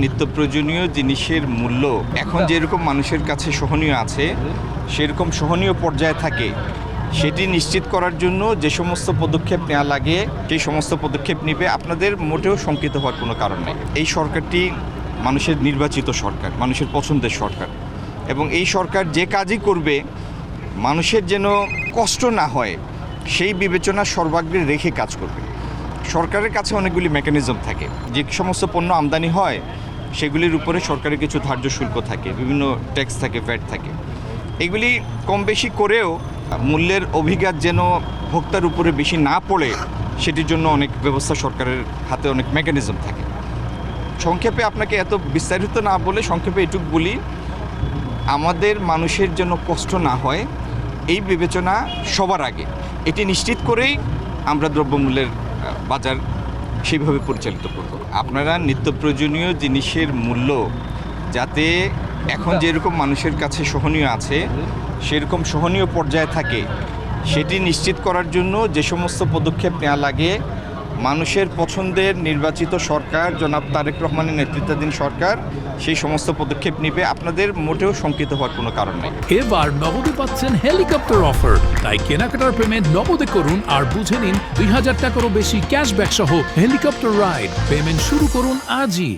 নিত্য প্রয়োজনীয় জিনিসের মূল্য এখন যেরকম মানুষের কাছে সহনীয় আছে সেরকম সহনীয় পর্যায়ে থাকে সেটি নিশ্চিত করার জন্য যে সমস্ত পদক্ষেপ নেওয়া লাগে সেই সমস্ত পদক্ষেপ নেবে। আপনাদের মোটেও শঙ্কিত হওয়ার কোনো কারণ নেই। এই সরকারটি মানুষের নির্বাচিত সরকার, মানুষের পছন্দের সরকার, এবং এই সরকার যে কাজই করবে মানুষের যেন কষ্ট না হয় সেই বিবেচনা সর্বাগ্রে রেখে কাজ করবে। সরকারের কাছে অনেকগুলি মেকানিজম থাকে, যে সমস্ত পণ্য আমদানি হয় সেগুলির উপরে সরকারের কিছু ধার্য শুল্ক থাকে, বিভিন্ন ট্যাক্স থাকে, ভ্যাট থাকে। এগুলি কম বেশি করেও মূল্যের অভিঘাত যেন ভোক্তার উপরে বেশি না পড়ে সেটির জন্য অনেক ব্যবস্থা সরকারের হাতে, অনেক মেকানিজম থাকে। সংক্ষেপে আপনাকে এত বিস্তারিত না বলে সংক্ষেপে এটুকু বলি, আমাদের মানুষের জন্য কষ্ট না হয় এই বিবেচনা সবার আগে, এটি নিশ্চিত করেই আমরা দ্রব্যমূল্যের বাজার সেইভাবে পরিচালিত করব। আপনারা নিত্য প্রয়োজনীয় জিনিসের মূল্য যাতে এখন যেরকম মানুষের কাছে সহনীয় আছে সেরকম সহনীয় পর্যায়ে থাকে সেটি নিশ্চিত করার জন্য যে সমস্ত পদক্ষেপ নেওয়া লাগে মানুষের পছন্দের নির্বাচিত সরকার জনাব তারেক রহমানের নেতৃত্বাধীন সরকার সেই সমস্ত পদক্ষেপ নেবে। আপনাদের মোটেও শঙ্কিত হওয়ার কোনো কারণ নেই। এবার নগদে পাচ্ছেন হেলিকপ্টার অফার, তাই কেনাকাটার পেমেন্ট নগদে করুন আর বুঝে নিন ২০০০ টাকারও বেশি ক্যাশব্যাক সহ হেলিকপ্টার রাইড। পেমেন্ট শুরু করুন আজই।